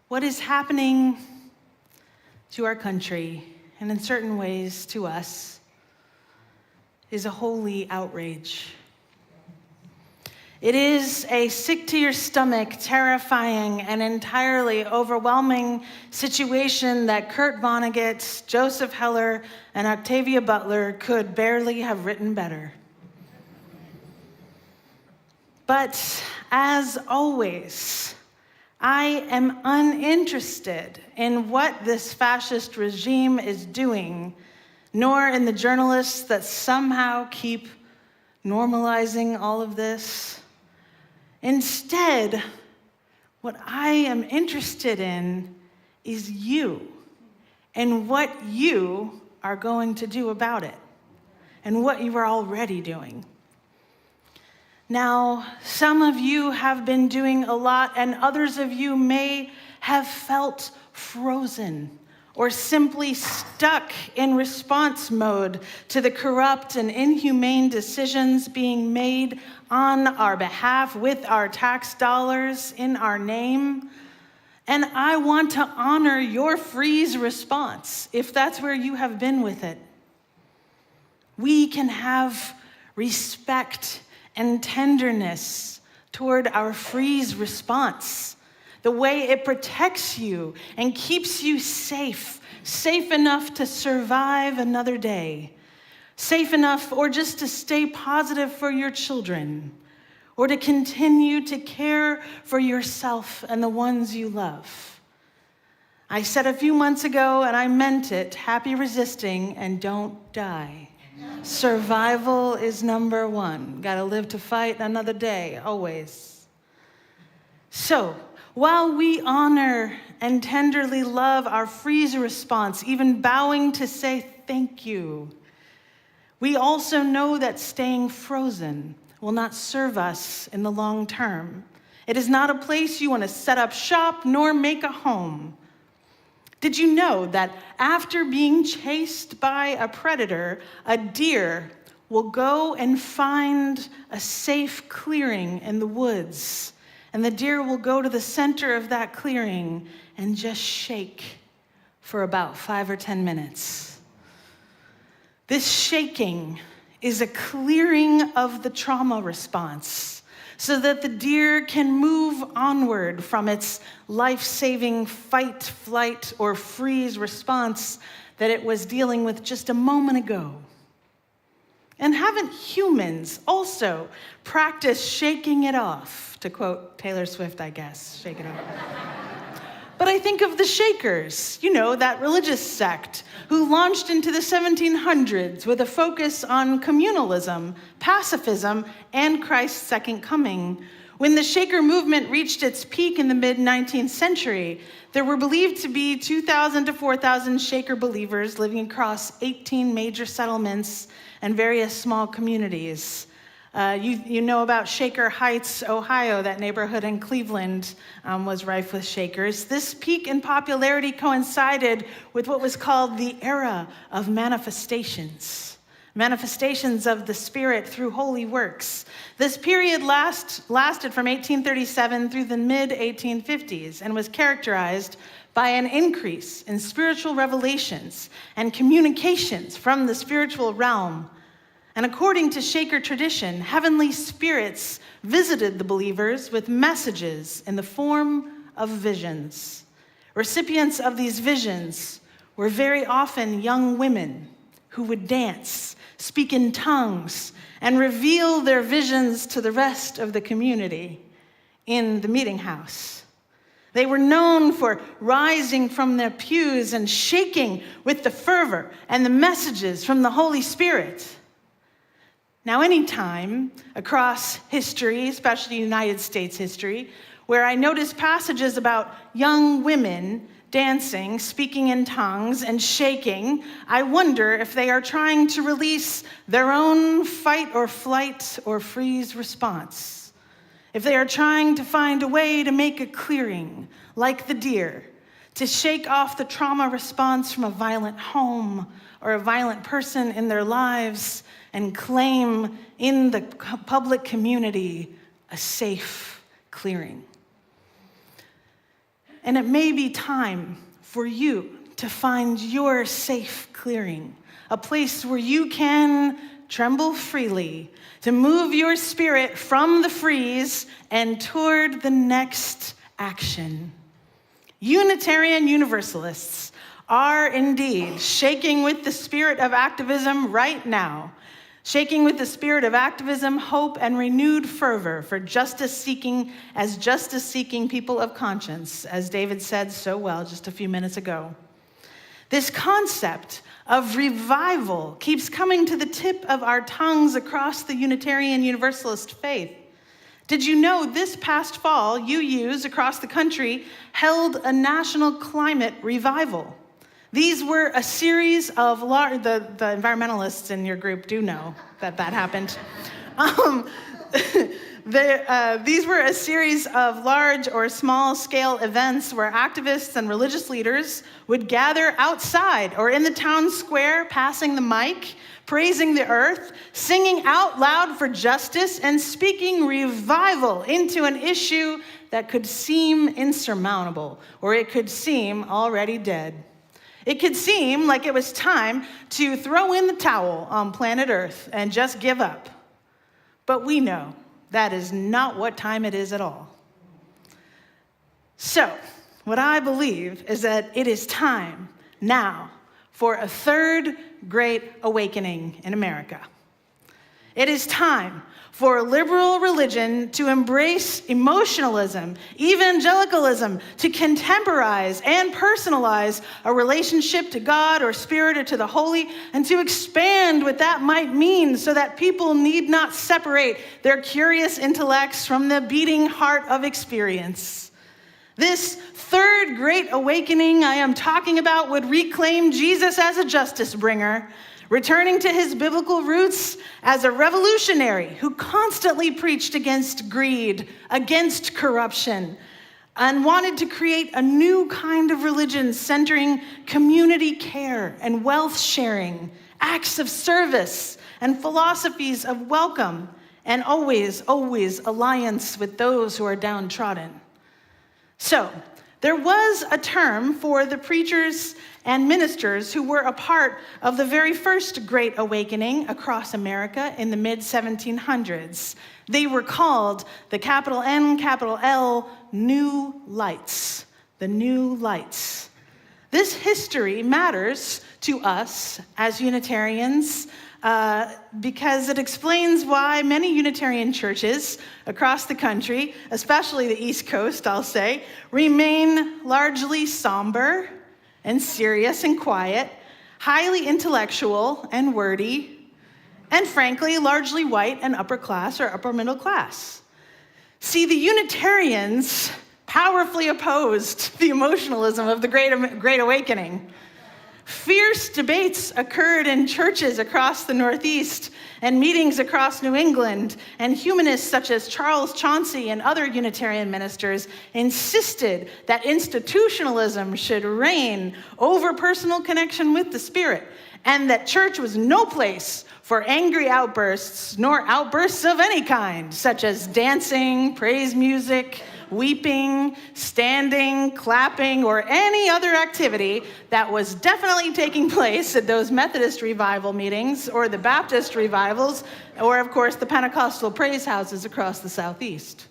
What is happening to our country, and in certain ways to us, is a holy outrage. It is a sick-to-your-stomach, terrifying, and entirely overwhelming situation that Kurt Vonnegut, Joseph Heller, and Octavia Butler could barely have written better. But as always, I am uninterested in what this fascist regime is doing, nor in the journalists that somehow keep normalizing all of this. Instead, what I am interested in is you and what you are going to do about it and what you are already doing. Now, some of you have been doing a lot, and others of you may have felt frozen or simply stuck in response mode to the corrupt and inhumane decisions being made on our behalf with our tax dollars in our name. And I want to honor your freeze response, if that's where you have been with it. We can have respect and tenderness toward our freeze response, the way it protects you and keeps you safe enough to survive another day, safe enough or just to stay positive for your children, or to continue to care for yourself and the ones you love. I said a few months ago, and I meant it, happy resisting and don't die. Survival is number one. Gotta live to fight another day, always. So, while we honor and tenderly love our freeze response, even bowing to say thank you, we also know that staying frozen will not serve us in the long term. It is not a place you want to set up shop nor make a home. Did you know that after being chased by a predator, a deer will go and find a safe clearing in the woods, and the deer will go to the center of that clearing and just shake for about 5 or 10 minutes? This shaking is a clearing of the trauma response, so that the deer can move onward from its life-saving fight, flight, or freeze response that it was dealing with just a moment ago. And haven't humans also practiced shaking it off? To quote Taylor Swift, I guess, shake it off. But I think of the Shakers, that religious sect who launched into the 1700s with a focus on communalism, pacifism, and Christ's second coming. When the Shaker movement reached its peak in the mid-19th century, there were believed to be 2,000 to 4,000 Shaker believers living across 18 major settlements and various small communities. You know about Shaker Heights, Ohio. That neighborhood in Cleveland was rife with Shakers. This peak in popularity coincided with what was called the era of manifestations of the Spirit through holy works. This period lasted from 1837 through the mid-1850s and was characterized by an increase in spiritual revelations and communications from the spiritual realm. And according to Shaker tradition, heavenly spirits visited the believers with messages in the form of visions. Recipients of these visions were very often young women who would dance, speak in tongues, and reveal their visions to the rest of the community in the meeting house. They were known for rising from their pews and shaking with the fervor and the messages from the Holy Spirit. Now, any time across history, especially United States history, where I notice passages about young women dancing, speaking in tongues, and shaking, I wonder if they are trying to release their own fight or flight or freeze response. If they are trying to find a way to make a clearing, like the deer, to shake off the trauma response from a violent home or a violent person in their lives and claim in the public community a safe clearing. And it may be time for you to find your safe clearing, a place where you can tremble freely, to move your spirit from the freeze and toward the next action. Unitarian Universalists are indeed shaking with the spirit of activism right now, shaking with the spirit of activism, hope, and renewed fervor for justice-seeking people of conscience, as David said so well just a few minutes ago. This concept of revival keeps coming to the tip of our tongues across the Unitarian Universalist faith. Did you know this past fall, UUs across the country held a national climate revival? These were a series of the environmentalists in your group do know that happened. These were a series of large or small scale events where activists and religious leaders would gather outside or in the town square, passing the mic, praising the earth, singing out loud for justice, and speaking revival into an issue that could seem insurmountable, or it could seem already dead. It could seem like it was time to throw in the towel on planet Earth and just give up. But we know that is not what time it is at all. So, what I believe is that it is time now for a third great awakening in America. It is time for liberal religion to embrace emotionalism, evangelicalism, to contemporize and personalize a relationship to God or spirit or to the holy, and to expand what that might mean so that people need not separate their curious intellects from the beating heart of experience. This third great awakening I am talking about would reclaim Jesus as a justice bringer, returning to his biblical roots as a revolutionary who constantly preached against greed, against corruption, and wanted to create a new kind of religion centering community care and wealth sharing, acts of service, and philosophies of welcome, and always, always alliance with those who are downtrodden. So, there was a term for the preachers and ministers who were a part of the very first Great Awakening across America in the mid-1700s. They were called the capital N, capital L, New Lights. The New Lights. This history matters to us as Unitarians because it explains why many Unitarian churches across the country, especially the East Coast, I'll say, remain largely somber and serious and quiet, highly intellectual and wordy, and frankly, largely white and upper class or upper middle class. See, the Unitarians powerfully opposed the emotionalism of the Great Awakening. Fierce debates occurred in churches across the Northeast and meetings across New England, and humanists such as Charles Chauncey and other Unitarian ministers insisted that institutionalism should reign over personal connection with the Spirit, and that church was no place for angry outbursts, nor outbursts of any kind, such as dancing, praise music, weeping, standing, clapping, or any other activity that was definitely taking place at those Methodist revival meetings or the Baptist revivals, or of course the Pentecostal praise houses across the Southeast.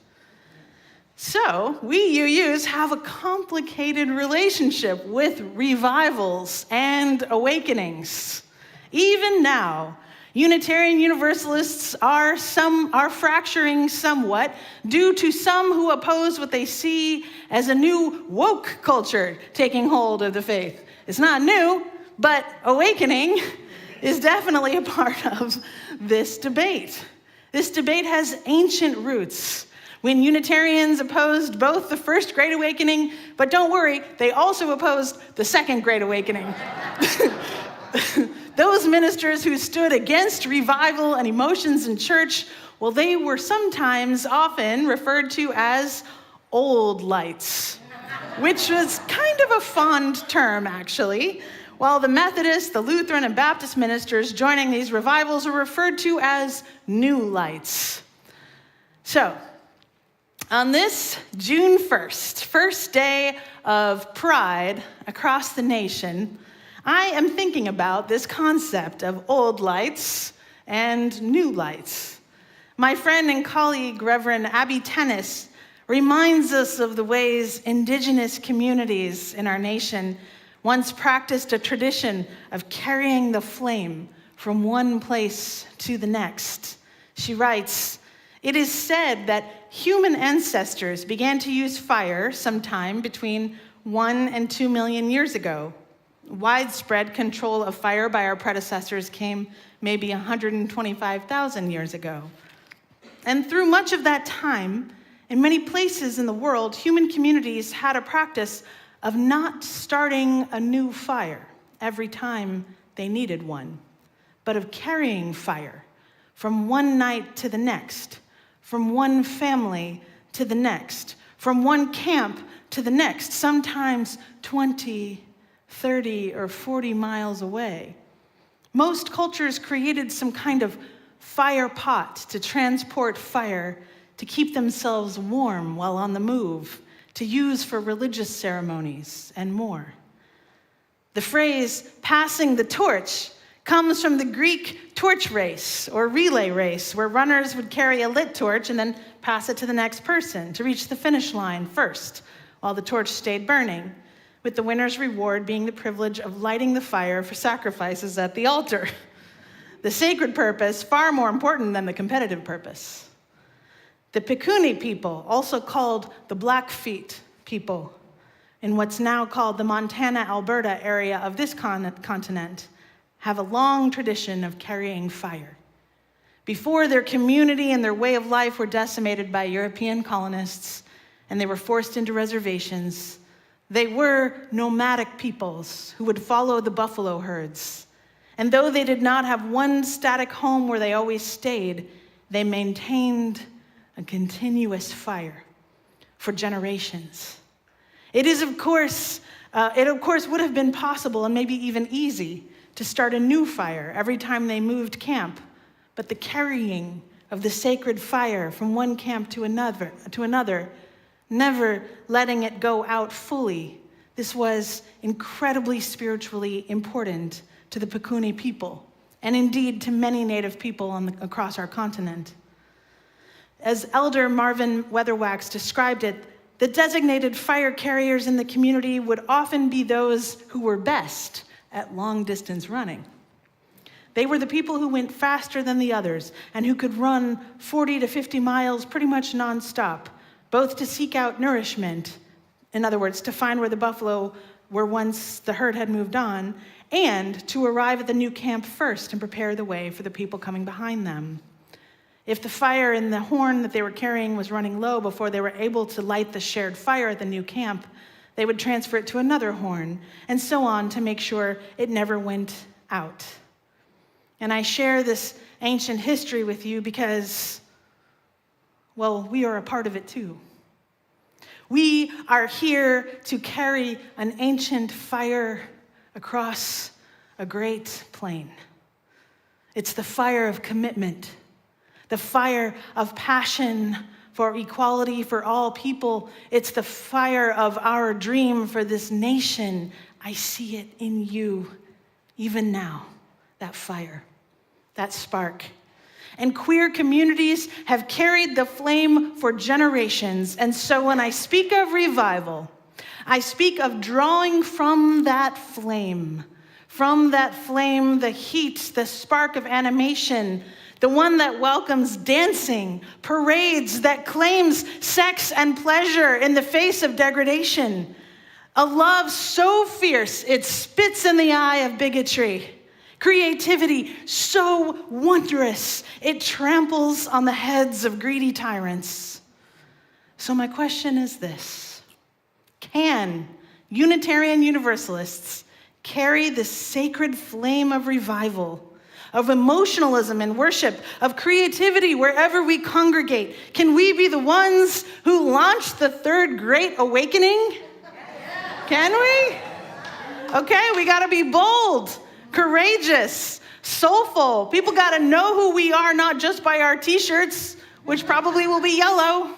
So we UUs have a complicated relationship with revivals and awakenings. Even now, Unitarian Universalists are fracturing somewhat due to some who oppose what they see as a new woke culture taking hold of the faith. It's not new, but awakening is definitely a part of this debate. This debate has ancient roots. When Unitarians opposed both the First Great Awakening, but don't worry, they also opposed the Second Great Awakening. Those ministers who stood against revival and emotions in church, well, they were often referred to as old lights, which was kind of a fond term, actually, while the Methodist, the Lutheran, and Baptist ministers joining these revivals were referred to as new lights. So, On this June 1st, first day of Pride across the nation, I am thinking about this concept of old lights and new lights. My friend and colleague, Reverend Abby Tennis, reminds us of the ways indigenous communities in our nation once practiced a tradition of carrying the flame from one place to the next. She writes, "It is said that human ancestors began to use fire sometime between 1 and 2 million years ago. Widespread control of fire by our predecessors came maybe 125,000 years ago. And through much of that time, in many places in the world, human communities had a practice of not starting a new fire every time they needed one, but of carrying fire from one night to the next, from one family to the next, from one camp to the next, sometimes 20, 30, or 40 miles away. Most cultures created some kind of fire pot to transport fire, to keep themselves warm while on the move, to use for religious ceremonies, and more. The phrase, passing the torch, comes from the Greek torch race or relay race, where runners would carry a lit torch and then pass it to the next person to reach the finish line first, while the torch stayed burning, with the winner's reward being the privilege of lighting the fire for sacrifices at the altar. The sacred purpose far more important than the competitive purpose. The Pikuni people, also called the Blackfeet people, in what's now called the Montana-Alberta area of this continent, have a long tradition of carrying fire. Before their community and their way of life were decimated by European colonists and they were forced into reservations, they were nomadic peoples who would follow the buffalo herds. And though they did not have one static home where they always stayed, they maintained a continuous fire for generations. It of course would have been possible and maybe even easy to start a new fire every time they moved camp, but the carrying of the sacred fire from one camp to another, never letting it go out fully, this was incredibly spiritually important to the Pikuni people, and indeed to many Native people across our continent. As Elder Marvin Weatherwax described it, the designated fire carriers in the community would often be those who were best at long-distance running. They were the people who went faster than the others and who could run 40 to 50 miles pretty much nonstop, both to seek out nourishment, in other words, to find where the buffalo were once the herd had moved on, and to arrive at the new camp first and prepare the way for the people coming behind them. If the fire in the horn that they were carrying was running low before they were able to light the shared fire at the new camp, they would transfer it to another horn, and so on to make sure it never went out. And I share this ancient history with you because, well, we are a part of it too. We are here to carry an ancient fire across a great plain. It's the fire of commitment, the fire of passion for equality for all people. It's the fire of our dream for this nation. I see it in you, even now, that fire, that spark. And queer communities have carried the flame for generations. And so when I speak of revival, I speak of drawing from that flame, the heat, the spark of animation, the one that welcomes dancing, parades, that claims sex and pleasure in the face of degradation. A love so fierce it spits in the eye of bigotry. Creativity so wondrous it tramples on the heads of greedy tyrants. So my question is this: can Unitarian Universalists carry the sacred flame of revival, of emotionalism and worship, of creativity wherever we congregate? Can we be the ones who launch the third great awakening? Can we? Okay, we gotta be bold, courageous, soulful. People gotta know who we are, not just by our t-shirts, which probably will be yellow.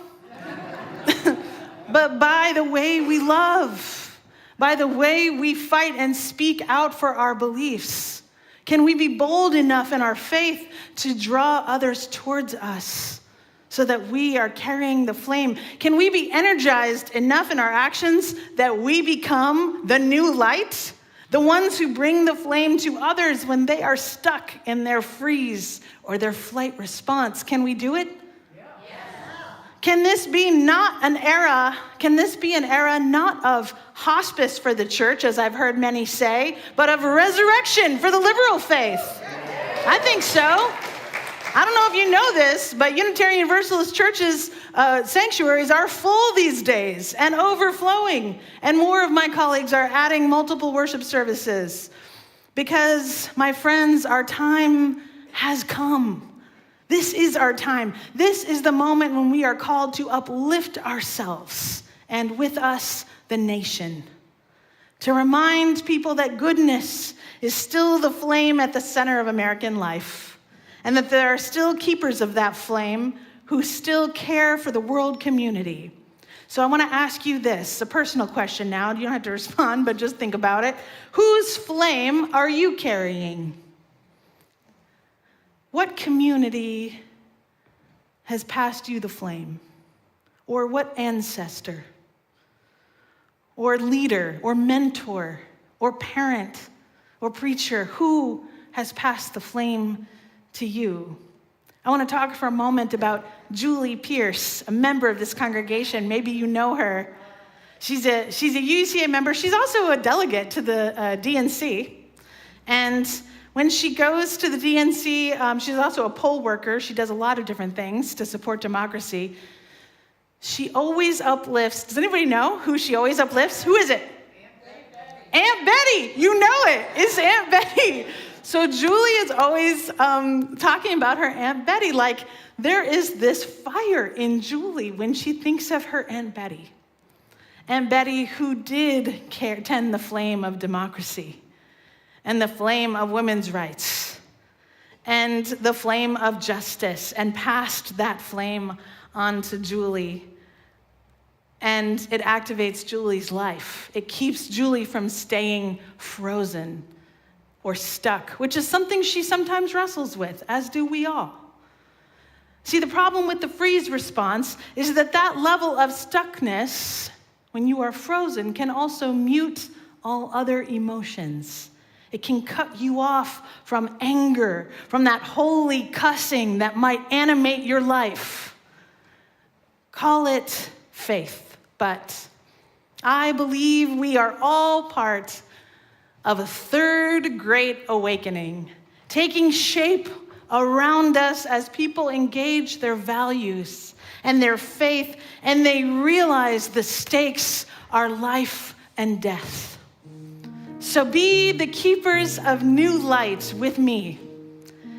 but by the way we love, by the way we fight and speak out for our beliefs. Can we be bold enough in our faith to draw others towards us so that we are carrying the flame? Can we be energized enough in our actions that we become the new light? The ones who bring the flame to others when they are stuck in their freeze or their flight response. Can we do it? Yeah. Can this be an era not of hospice for the church, as I've heard many say, but of resurrection for the liberal faith? I think so. I don't know if you know this, but Unitarian Universalist churches' sanctuaries are full these days and overflowing. And more of my colleagues are adding multiple worship services because, my friends, our time has come. This is our time. This is the moment when we are called to uplift ourselves and with us the nation. To remind people that goodness is still the flame at the center of American life. And that there are still keepers of that flame who still care for the world community. So I want to ask you this, a personal question now. You don't have to respond, but just think about it. Whose flame are you carrying? What community has passed you the flame? Or what ancestor? Or leader? Or mentor? Or parent? Or preacher? Who has passed the flame to you? I want to talk for a moment about Julie Pierce, a member of this congregation. Maybe you know her. She's a UUCA member. She's also a delegate to the DNC. And when she goes to the DNC, she's also a poll worker. She does a lot of different things to support democracy. She always uplifts. Does anybody know who she always uplifts? Who is it? Aunt Betty. You know it. It's Aunt Betty. So Julie is always talking about her Aunt Betty, like there is this fire in Julie when she thinks of her Aunt Betty. Aunt Betty who did tend the flame of democracy and the flame of women's rights and the flame of justice and passed that flame on to Julie. And it activates Julie's life. It keeps Julie from staying frozen or stuck, which is something she sometimes wrestles with, as do we all. See, the problem with the freeze response is that level of stuckness, when you are frozen, can also mute all other emotions. It can cut you off from anger, from that holy cussing that might animate your life. Call it faith, but I believe we are all part of a third great awakening, taking shape around us as people engage their values and their faith, and they realize the stakes are life and death. So be the keepers of new light with me,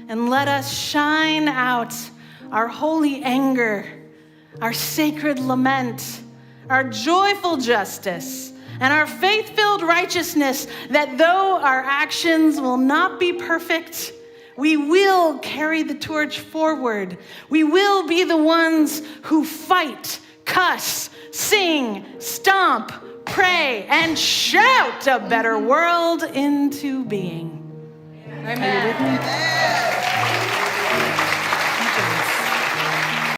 and let us shine out our holy anger, our sacred lament, our joyful justice, and our faith-filled righteousness, that though our actions will not be perfect, we will carry the torch forward. We will be the ones who fight, cuss, sing, stomp, pray, and shout a better world into being. Amen. Are you with me?